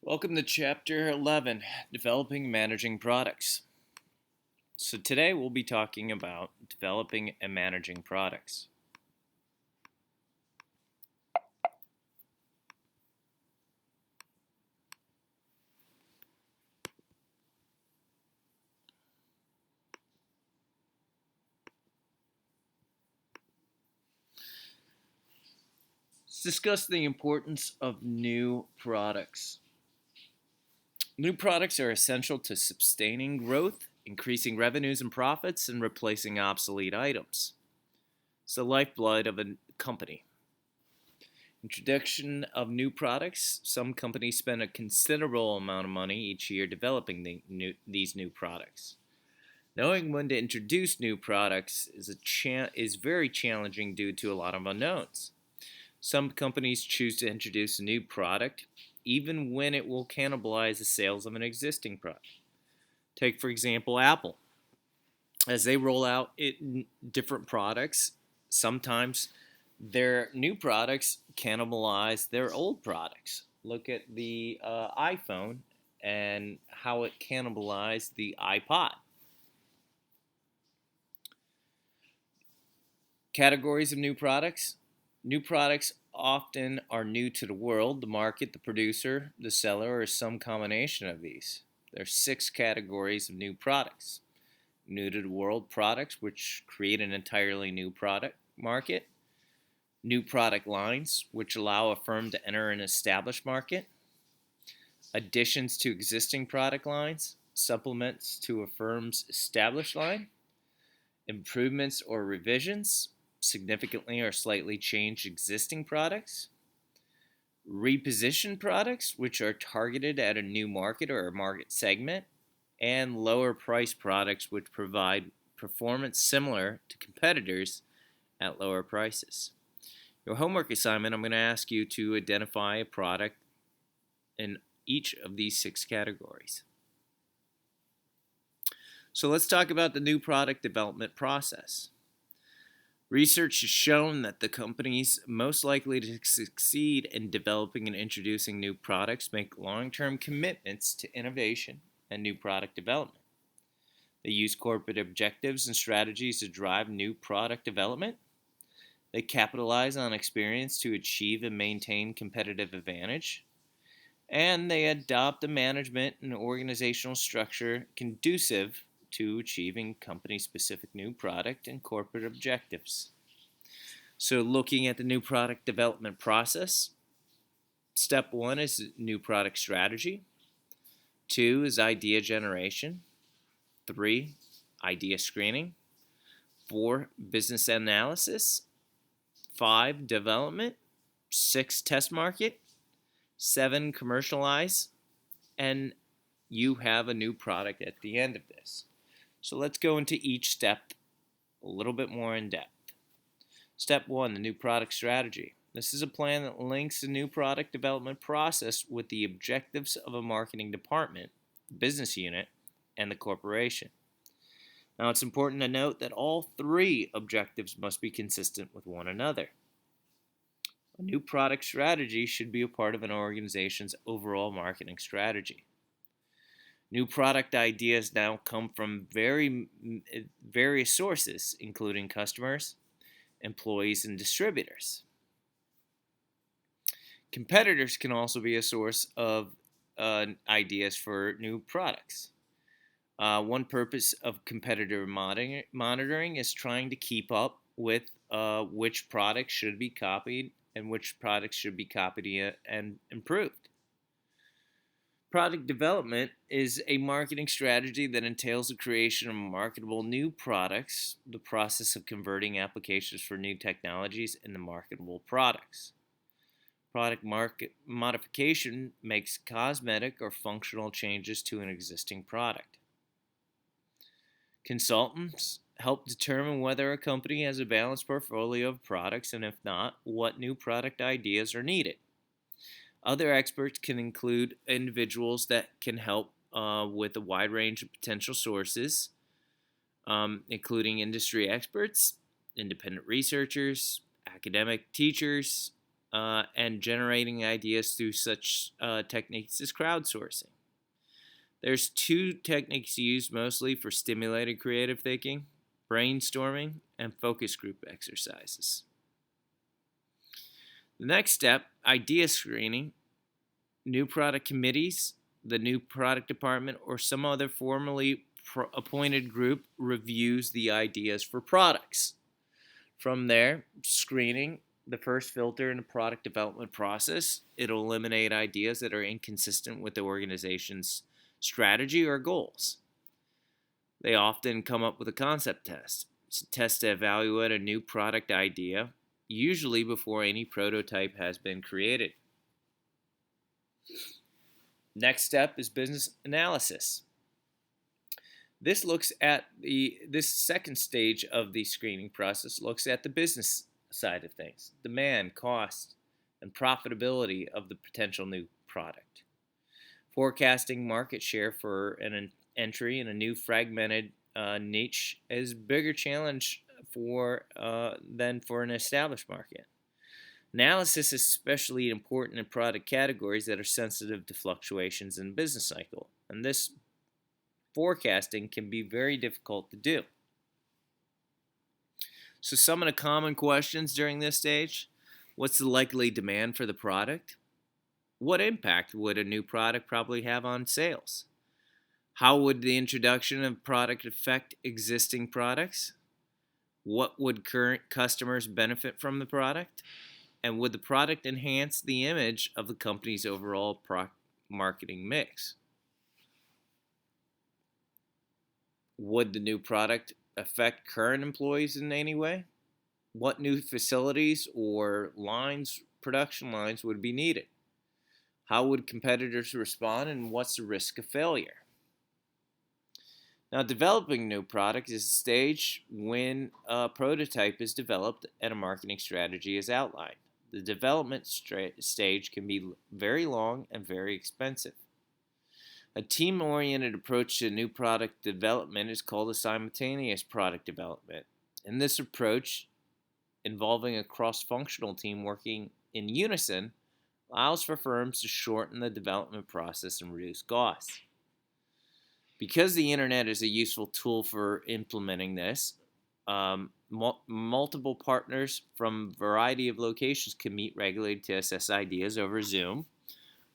Welcome to Chapter 11, Developing and Managing Products. So today we'll be talking about developing and managing products. Let's discuss the importance of new products. New products are essential to sustaining growth, increasing revenues and profits, and replacing obsolete items. It's the lifeblood of a company. Introduction of new products. Some companies spend a considerable amount of money each year developing these new products. Knowing when to introduce new products is very challenging due to a lot of unknowns. Some companies choose to introduce a new product even when it will cannibalize the sales of an existing product. Take, for example, Apple. As they roll out different products, sometimes their new products cannibalize their old products. Look at the iPhone and how it cannibalized the iPod. Categories of new products. New products often are new to the world, the market, the producer, the seller, or some combination of these. There are 6 categories of new products. New to the world products, which create an entirely new product market. New product lines, which allow a firm to enter an established market. Additions to existing product lines, supplements to a firm's established line. Improvements or revisions, significantly or slightly change existing products. Reposition products, which are targeted at a new market or a market segment. And lower price products, which provide performance similar to competitors at lower prices. Your homework assignment, I'm going to ask you to identify a product in each of these 6 categories. So let's talk about the new product development process. Research has shown that the companies most likely to succeed in developing and introducing new products make long-term commitments to innovation and new product development. They use corporate objectives and strategies to drive new product development. They capitalize on experience to achieve and maintain competitive advantage. And they adopt a management and organizational structure conducive to achieving company-specific new product and corporate objectives. So looking at the new product development process, step 1 is new product strategy. 2 is idea generation. 3, idea screening. 4, business analysis. 5, development. 6, test market. 7, commercialize. And you have a new product at the end of this. So let's go into each step a little bit more in depth. Step 1, the new product strategy. This is a plan that links the new product development process with the objectives of a marketing department, the business unit, and the corporation. Now, it's important to note that all 3 objectives must be consistent with one another. A new product strategy should be a part of an organization's overall marketing strategy. New product ideas now come from various sources, including customers, employees, and distributors. Competitors can also be a source of ideas for new products. One purpose of competitor monitoring is trying to keep up with which products should be copied and which products should be copied and improved. Product development is a marketing strategy that entails the creation of marketable new products, the process of converting applications for new technologies into marketable products. Product modification makes cosmetic or functional changes to an existing product. Consultants help determine whether a company has a balanced portfolio of products, and if not, what new product ideas are needed. Other experts can include individuals that can help with a wide range of potential sources, including industry experts, independent researchers, academic teachers, and generating ideas through such techniques as crowdsourcing. There's two techniques used mostly for stimulated creative thinking: brainstorming and focus group exercises. The next step, idea screening. New product committees, the new product department, or some other formally appointed group reviews the ideas for products. From there, screening, the first filter in the product development process. It'll eliminate ideas that are inconsistent with the organization's strategy or goals. They often come up with a concept test. It's a test to evaluate a new product idea, usually before any prototype has been created. Next step is business analysis. This second stage of the screening process looks at the business side of things: demand, cost, and profitability of the potential new product. Forecasting market share for an entry in a new fragmented niche is a bigger challenge than for an established market. Analysis is especially important in product categories that are sensitive to fluctuations in the business cycle, and this forecasting can be very difficult to do. So some of the common questions during this stage: what's the likely demand for the product? What impact would a new product probably have on sales? How would the introduction of product affect existing products? What would current customers benefit from the product? And would the product enhance the image of the company's overall marketing mix? Would the new product affect current employees in any way? What new facilities or production lines would be needed? How would competitors respond, and what's the risk of failure? Now, developing a new product is a stage when a prototype is developed and a marketing strategy is outlined. The development stage can be very long and very expensive. A team-oriented approach to new product development is called a simultaneous product development. In this approach, involving a cross-functional team working in unison, allows for firms to shorten the development process and reduce costs. Because the internet is a useful tool for implementing this, multiple partners from a variety of locations can meet regularly to assess ideas over Zoom.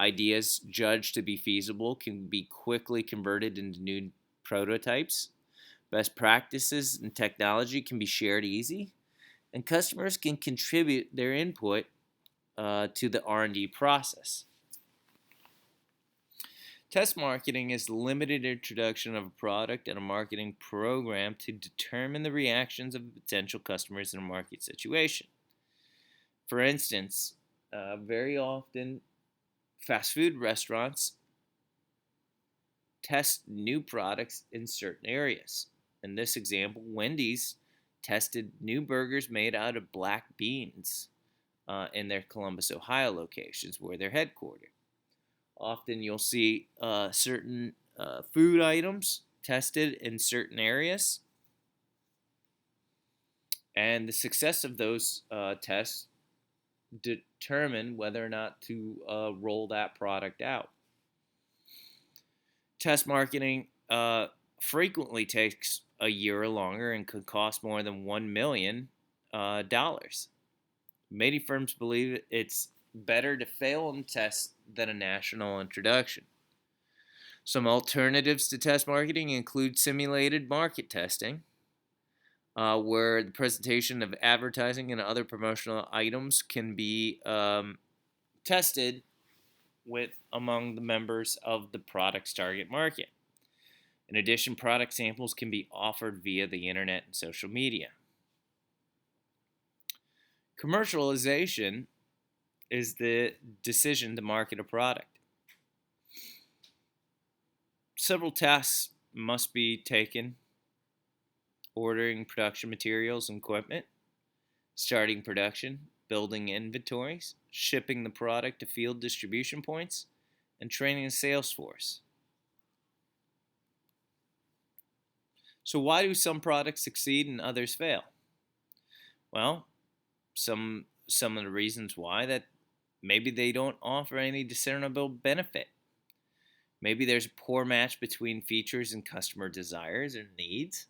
Ideas judged to be feasible can be quickly converted into new prototypes. Best practices and technology can be shared easy, and customers can contribute their input to the R&D process. Test marketing is the limited introduction of a product and a marketing program to determine the reactions of potential customers in a market situation. For instance, very often fast food restaurants test new products in certain areas. In this example, Wendy's tested new burgers made out of black beans in their Columbus, Ohio locations where they're headquartered. Often you'll see certain food items tested in certain areas, and the success of those tests determine whether or not to roll that product out. Test marketing frequently takes a year or longer and could cost more than $1 million. Many firms believe it's better to fail in tests than a national introduction. Some alternatives to test marketing include simulated market testing, where the presentation of advertising and other promotional items can be tested among the members of the product's target market. In addition, product samples can be offered via the internet and social media. Commercialization is the decision to market a product. Several tasks must be taken: ordering production materials and equipment, starting production, building inventories, shipping the product to field distribution points, and training the sales force. So why do some products succeed and others fail? Well, some some of the reasons why, that maybe they don't offer any discernible benefit. Maybe there's a poor match between features and customer desires or needs.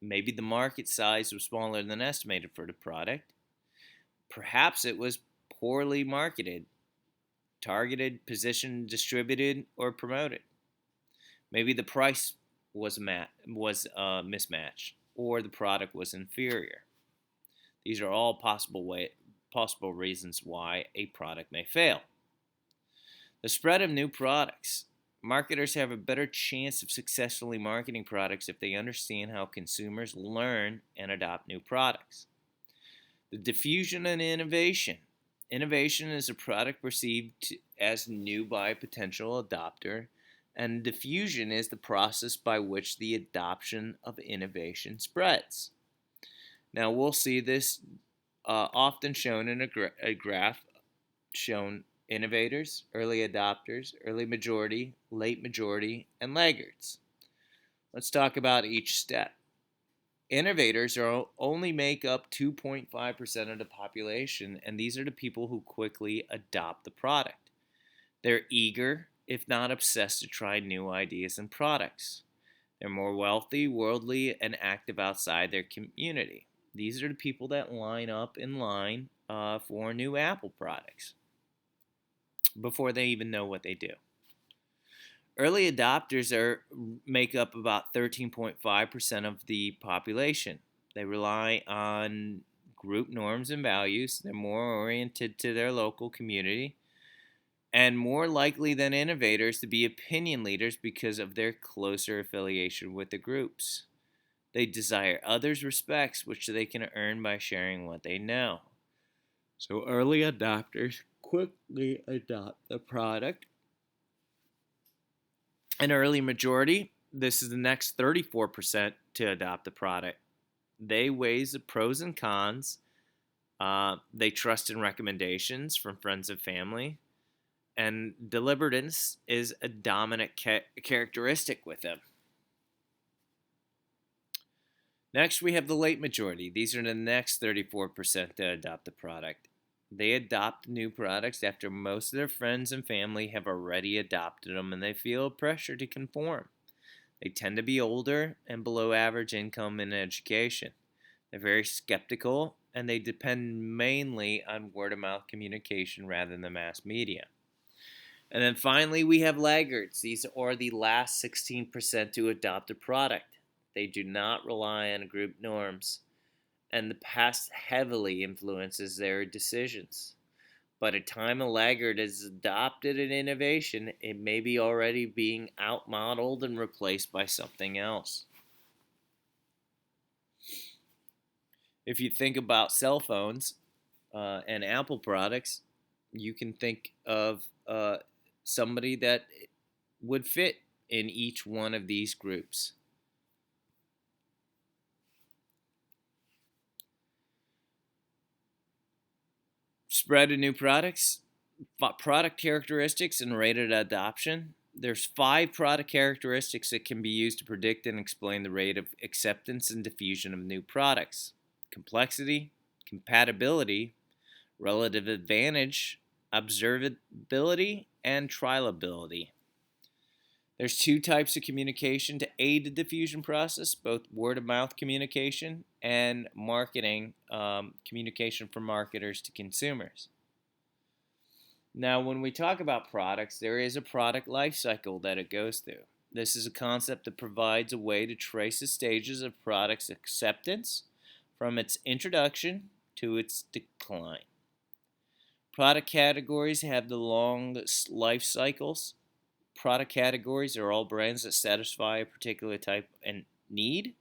Maybe the market size was smaller than estimated for the product. Perhaps it was poorly marketed, targeted, positioned, distributed, or promoted. Maybe the price was mismatched, or the product was inferior. These are all possible reasons why a product may fail. The spread of new products. Marketers have a better chance of successfully marketing products if they understand how consumers learn and adopt new products. The diffusion and innovation. Innovation is a product perceived as new by a potential adopter, and diffusion is the process by which the adoption of innovation spreads. Now, we'll see this often shown in a graph shown innovators, early adopters, early majority, late majority, and laggards. Let's talk about each step. Innovators only make up 2.5% of the population, and these are the people who quickly adopt the product. They're eager, if not obsessed, to try new ideas and products. They're more wealthy, worldly, and active outside their community. These are the people that line up in line for new Apple products before they even know what they do. Early adopters make up about 13.5% of the population. They rely on group norms and values. They're more oriented to their local community and more likely than innovators to be opinion leaders because of their closer affiliation with the groups. They desire others' respects, which they can earn by sharing what they know. So early adopters quickly adopt the product. An early majority, this is the next 34% to adopt the product. They weigh the pros and cons. They trust in recommendations from friends and family. And deliberateness is a dominant characteristic with them. Next, we have the late majority. These are the next 34% to adopt the product. They adopt new products after most of their friends and family have already adopted them, and they feel pressure to conform. They tend to be older and below average income and education. They're very skeptical, and they depend mainly on word-of-mouth communication rather than the mass media. And then finally, we have laggards. These are the last 16% to adopt a product. They do not rely on group norms, and the past heavily influences their decisions. By the time a laggard has adopted an innovation, it may be already being outmodeled and replaced by something else. If you think about cell phones and Apple products, you can think of somebody that would fit in each one of these groups. Spread of new products, product characteristics, and rated adoption. There's 5 product characteristics that can be used to predict and explain the rate of acceptance and diffusion of new products: complexity, compatibility, relative advantage, observability, and trialability. There's 2 types of communication to aid the diffusion process, both word-of-mouth communication and marketing communication from marketers to consumers. Now, when we talk about products, there is a product life cycle that it goes through. This is a concept that provides a way to trace the stages of product's acceptance from its introduction to its decline. Product categories have the longest life cycles. Product categories are all brands that satisfy a particular type and need.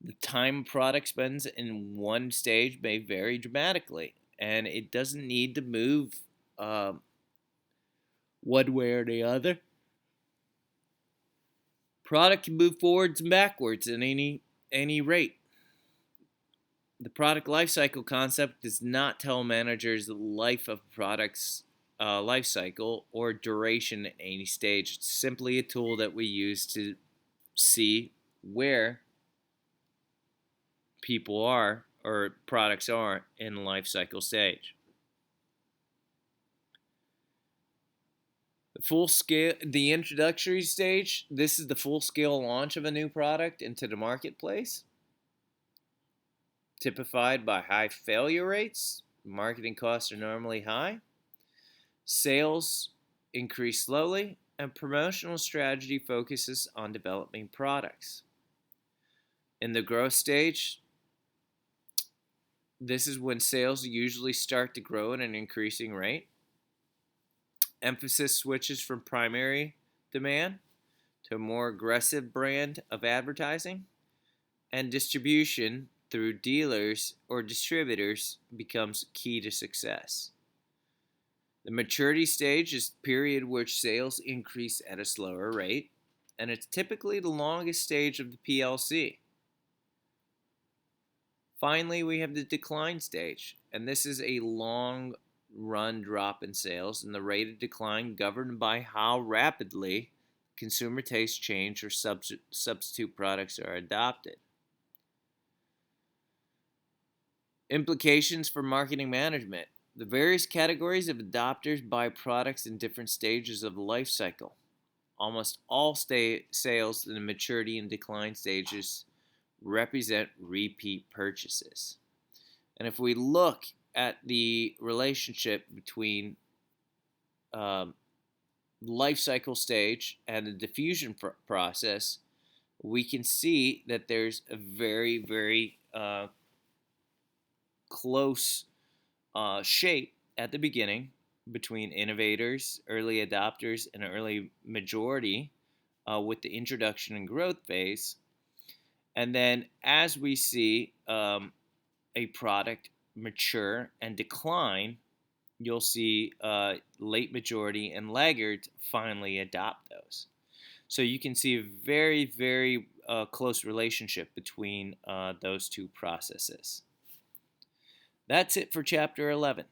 The time a product spends in one stage may vary dramatically, and it doesn't need to move one way or the other. Product can move forwards and backwards at any rate. The product lifecycle concept does not tell managers the life of products life cycle or duration at any stage. It's simply a tool that we use to see where people are or products are in the life cycle stage. The introductory stage, this is the full-scale launch of a new product into the marketplace, typified by high failure rates. Marketing costs are normally high. Sales increase slowly, and promotional strategy focuses on developing products. In the growth stage, this is when sales usually start to grow at an increasing rate. Emphasis switches from primary demand to a more aggressive brand of advertising, and distribution through dealers or distributors becomes key to success. The maturity stage is the period which sales increase at a slower rate, and it's typically the longest stage of the PLC. Finally, we have the decline stage, and this is a long run drop in sales and the rate of decline governed by how rapidly consumer tastes change or substitute products are adopted. Implications for marketing management. The various categories of adopters buy products in different stages of the life cycle. Almost all sales in the maturity and decline stages represent repeat purchases. And if we look at the relationship between life cycle stage and the diffusion process, we can see that there's a very, very close shape at the beginning between innovators, early adopters, and early majority with the introduction and growth phase. And then as we see a product mature and decline, you'll see late majority and laggards finally adopt those. So you can see a very, very close relationship between those two processes. That's it for Chapter 11.